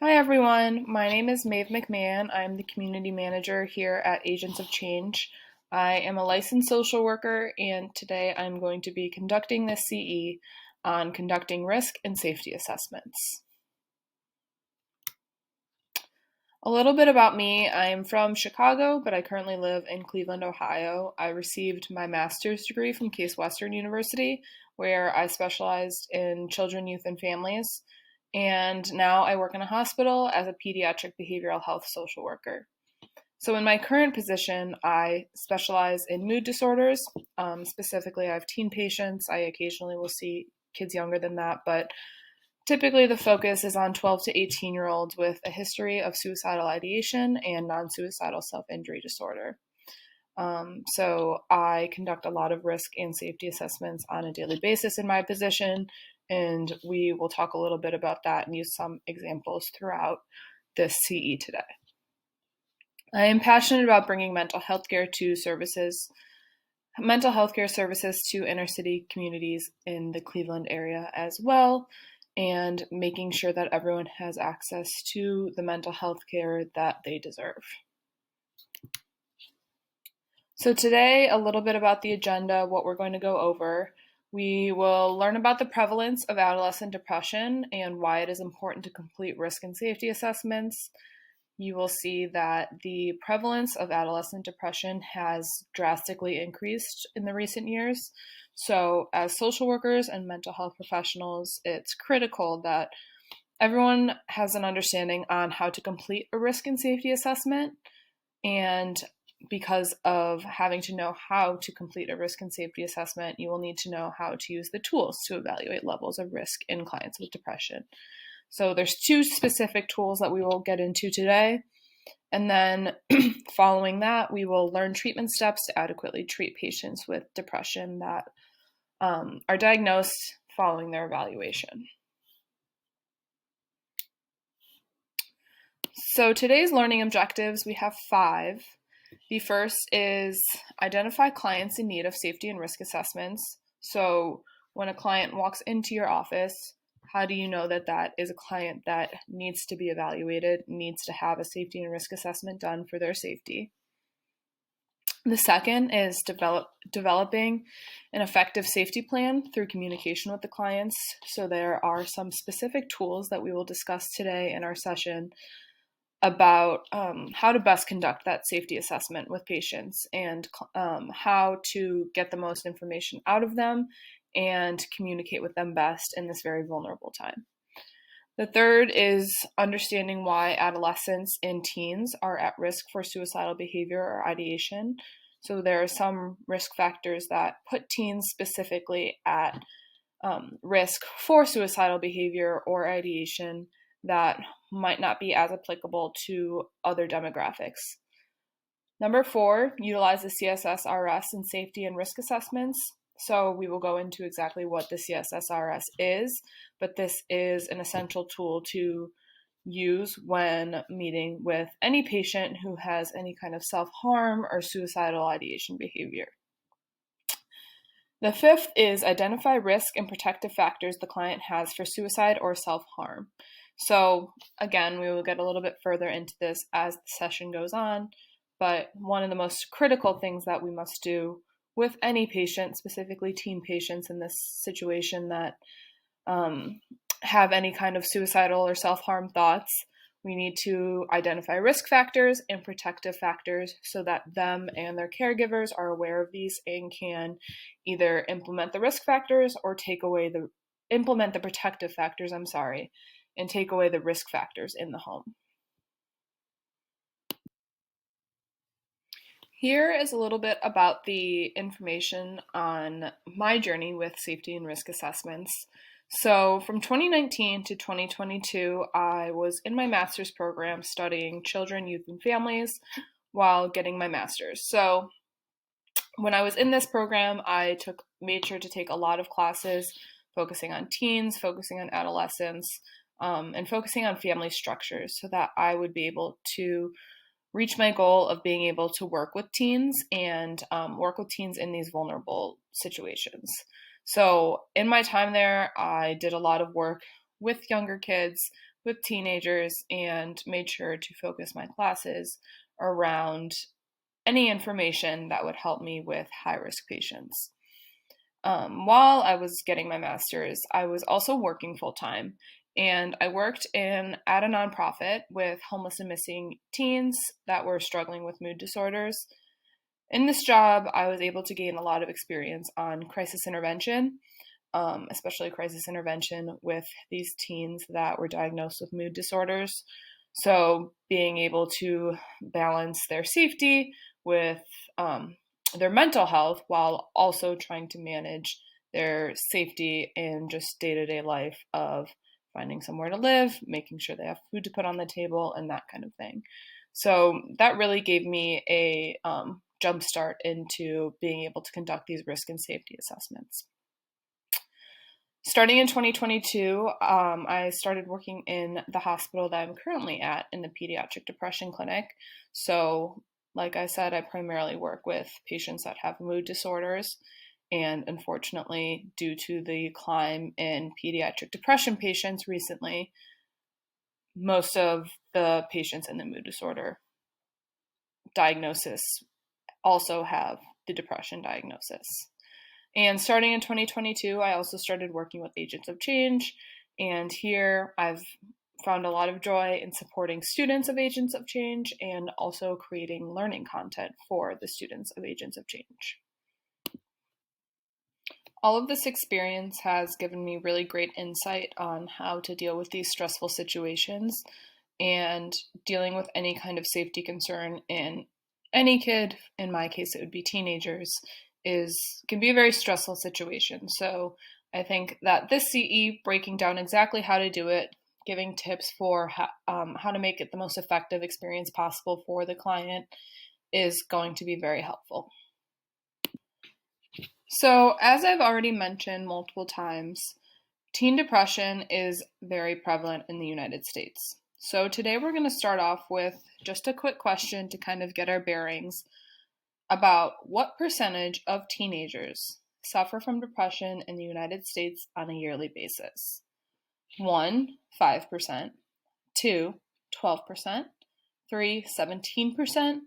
Hi everyone, my name is Maeve McMahon. I'm the community manager here at Agents of Change. I am a licensed social worker and today I'm going to be conducting this CE on conducting risk and safety assessments. A little bit about me. I am from Chicago, but I currently live in Cleveland, Ohio. I received my master's degree from Case Western University, where I specialized in children, youth, and families. And now I work in a hospital as a pediatric behavioral health social worker. So, in my current position, I specialize in mood disorders. Specifically, I have teen patients. I occasionally will see kids younger than that, but typically, the focus is on 12 to 18-year-olds with a history of suicidal ideation and non-suicidal self-injury disorder. So I conduct a lot of risk and safety assessments on a daily basis in my position, and we will talk a little bit about that and use some examples throughout this CE today. I am passionate about bringing mental health care services to inner city communities in the Cleveland area as well, and making sure that everyone has access to the mental health care that they deserve. So today, a little bit about the agenda, what we're going to go over. We will learn about the prevalence of adolescent depression and why it is important to complete risk and safety assessments. You will see that the prevalence of adolescent depression has drastically increased in the recent years. So as social workers and mental health professionals, it's critical that everyone has an understanding on how to complete a risk and safety assessment. And because of having to know how to complete a risk and safety assessment, you will need to know how to use the tools to evaluate levels of risk in clients with depression. So there's two specific tools that we will get into today. And then following that, we will learn treatment steps to adequately treat patients with depression that are diagnosed following their evaluation. So today's learning objectives, we have 5. The first is identify clients in need of safety and risk assessments. So when a client walks into your office, how do you know that that is a client that needs to be evaluated, needs to have a safety and risk assessment done for their safety? The second is developing an effective safety plan through communication with the clients. So there are some specific tools that we will discuss today in our session about how to best conduct that safety assessment with patients and how to get the most information out of them and communicate with them best in this very vulnerable time. The third is understanding why adolescents and teens are at risk for suicidal behavior or ideation. So there are some risk factors that put teens specifically at risk for suicidal behavior or ideation that might not be as applicable to other demographics. Number 4, utilize the CSSRS in safety and risk assessments. So we will go into exactly what the CSSRS is, but this is an essential tool to use when meeting with any patient who has any kind of self-harm or suicidal ideation behavior. The 5th is identify risk and protective factors the client has for suicide or self-harm. So again, we will get a little bit further into this as the session goes on, but one of the most critical things that we must do with any patient, specifically teen patients in this situation that have any kind of suicidal or self-harm thoughts, we need to identify risk factors and protective factors so that them and their caregivers are aware of these and can either implement the risk factors or implement the protective factors, and take away the risk factors in the home. Here is a little bit about the information on my journey with safety and risk assessments. So from 2019 to 2022, I was in my master's program studying children, youth, and families while getting my master's. So when I was in this program, I made sure to take a lot of classes focusing on teens, focusing on adolescents, and focusing on family structures so that I would be able to reach my goal of being able to work with teens and work with teens in these vulnerable situations. So in my time there, I did a lot of work with younger kids, with teenagers and made sure to focus my classes around any information that would help me with high-risk patients. While I was getting my master's, I was also working full-time, and I worked at a nonprofit with homeless and missing teens that were struggling with mood disorders. In this job, I was able to gain a lot of experience on crisis intervention, especially crisis intervention with these teens that were diagnosed with mood disorders. So being able to balance their safety with their mental health while also trying to manage their safety in just day-to-day life of finding somewhere to live, making sure they have food to put on the table, and that kind of thing. So that really gave me a jump start into being able to conduct these risk and safety assessments. Starting in 2022, I started working in the hospital that I'm currently at in the pediatric depression clinic. So, like I said, I primarily work with patients that have mood disorders. And unfortunately, due to the climb in pediatric depression patients recently, most of the patients in the mood disorder diagnosis also have the depression diagnosis. And starting in 2022, I also started working with Agents of Change. And here I've found a lot of joy in supporting students of Agents of Change and also creating learning content for the students of Agents of Change. All of this experience has given me really great insight on how to deal with these stressful situations, and dealing with any kind of safety concern in any kid, in my case it would be teenagers, can be a very stressful situation. So I think that this CE, breaking down exactly how to do it, giving tips for how to make it the most effective experience possible for the client, is going to be very helpful. So, as I've already mentioned multiple times, teen depression is very prevalent in the United States. So today we're going to start off with just a quick question to kind of get our bearings about what percentage of teenagers suffer from depression in the United States on a yearly basis. 1, 5%, 2, 12%, 3, 17%,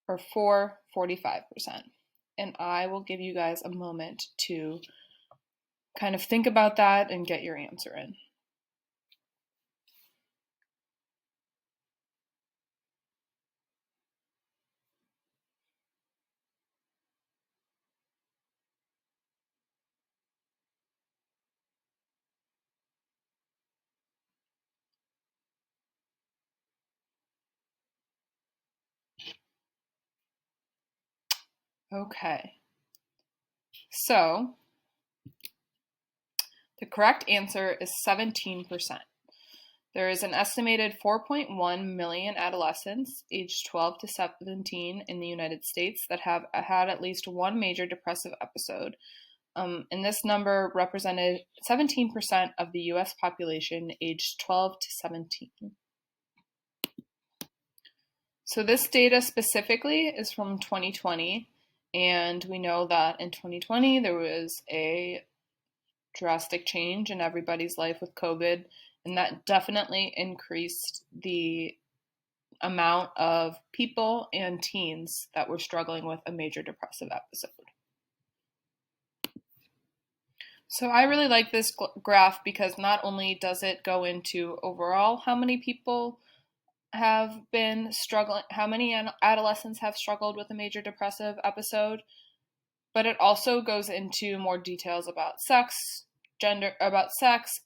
or 4, 45%. And I will give you guys a moment to kind of think about that and get your answer in. Okay, so the correct answer is 17%. There is an estimated 4.1 million adolescents aged 12 to 17 in the United States that have had at least one major depressive episode. And this number represented 17% of the US population aged 12 to 17. So this data specifically is from 2020, and we know that in 2020 there was a drastic change in everybody's life with COVID, and that definitely increased the amount of people and teens that were struggling with a major depressive episode. So I really like this graph because not only does it go into overall how many people have been struggling, how many adolescents have struggled with a major depressive episode, but it also goes into more details about sex,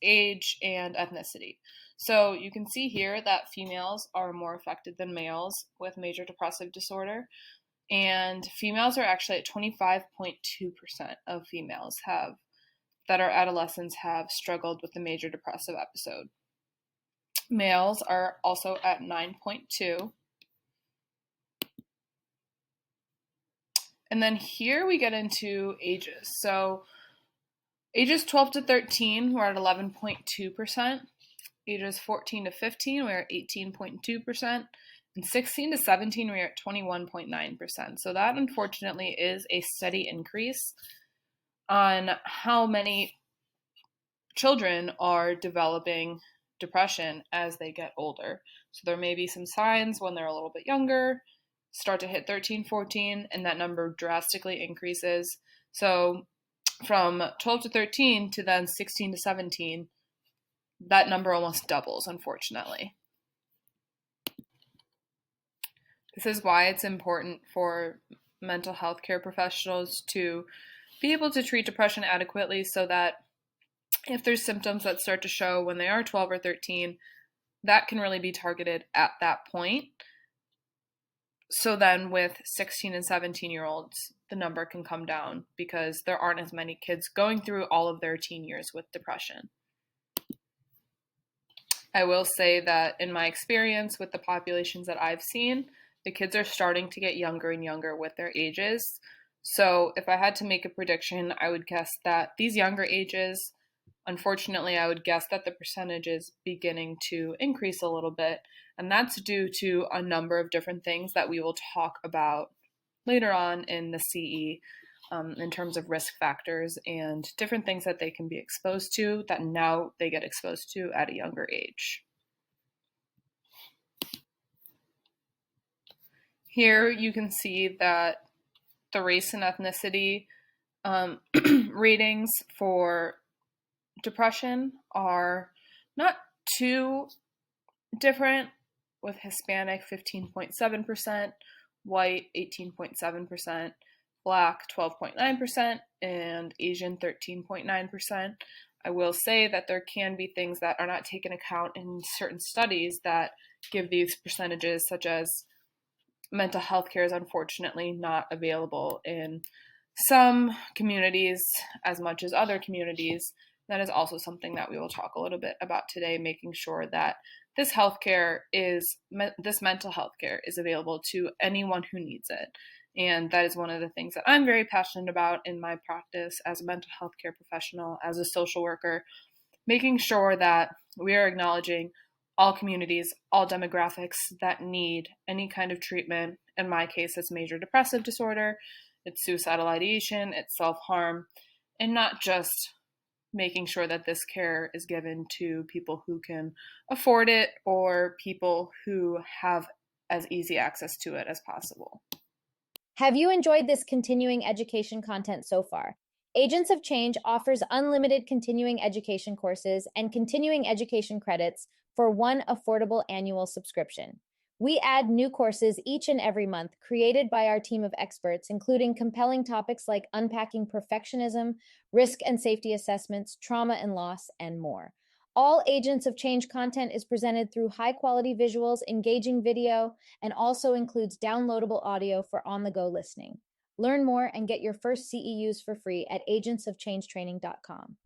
age, and ethnicity. So you can see here that females are more affected than males with major depressive disorder, and females are actually at 25.2% of females that are adolescents have struggled with a major depressive episode. Males are also at 9.2%. And then here we get into ages. So ages 12 to 13, we're at 11.2%. Ages 14 to 15, we're at 18.2%. And 16 to 17, we're at 21.9%. So that unfortunately is a steady increase on how many children are developing depression as they get older. So there may be some signs when they're a little bit younger, start to hit 13, 14, and that number drastically increases. So from 12 to 13 to then 16 to 17, that number almost doubles, unfortunately. This is why it's important for mental health care professionals to be able to treat depression adequately, so that if there's symptoms that start to show when they are 12 or 13, that can really be targeted at that point. So then with 16 and 17-year-olds, the number can come down because there aren't as many kids going through all of their teen years with depression. I will say that in my experience with the populations that I've seen, the kids are starting to get younger and younger with their ages. So if I had to make a prediction, I would guess that these younger ages, unfortunately, I would guess that the percentage is beginning to increase a little bit. And that's due to a number of different things that we will talk about later on in the CE, in terms of risk factors and different things that they can be exposed to that now they get exposed to at a younger age. Here you can see that the race and ethnicity ratings for depression are not too different, with Hispanic 15.7%, white 18.7%, Black 12.9%, and Asian 13.9%. I will say that there can be things that are not taken account in certain studies that give these percentages, such as mental health care is unfortunately not available in some communities as much as other communities. That is also something that we will talk a little bit about today, making sure that this mental health care is available to anyone who needs it. And that is one of the things that I'm very passionate about in my practice as a mental health care professional, as a social worker, making sure that we are acknowledging all communities, all demographics that need any kind of treatment. In my case, it's major depressive disorder, it's suicidal ideation, it's self-harm, and not just making sure that this care is given to people who can afford it or people who have as easy access to it as possible. Have you enjoyed this continuing education content so far? Agents of Change offers unlimited continuing education courses and continuing education credits for one affordable annual subscription. We add new courses each and every month, created by our team of experts, including compelling topics like unpacking perfectionism, risk and safety assessments, trauma and loss, and more. All Agents of Change content is presented through high-quality visuals, engaging video, and also includes downloadable audio for on-the-go listening. Learn more and get your first CEUs for free at agentsofchangetraining.com.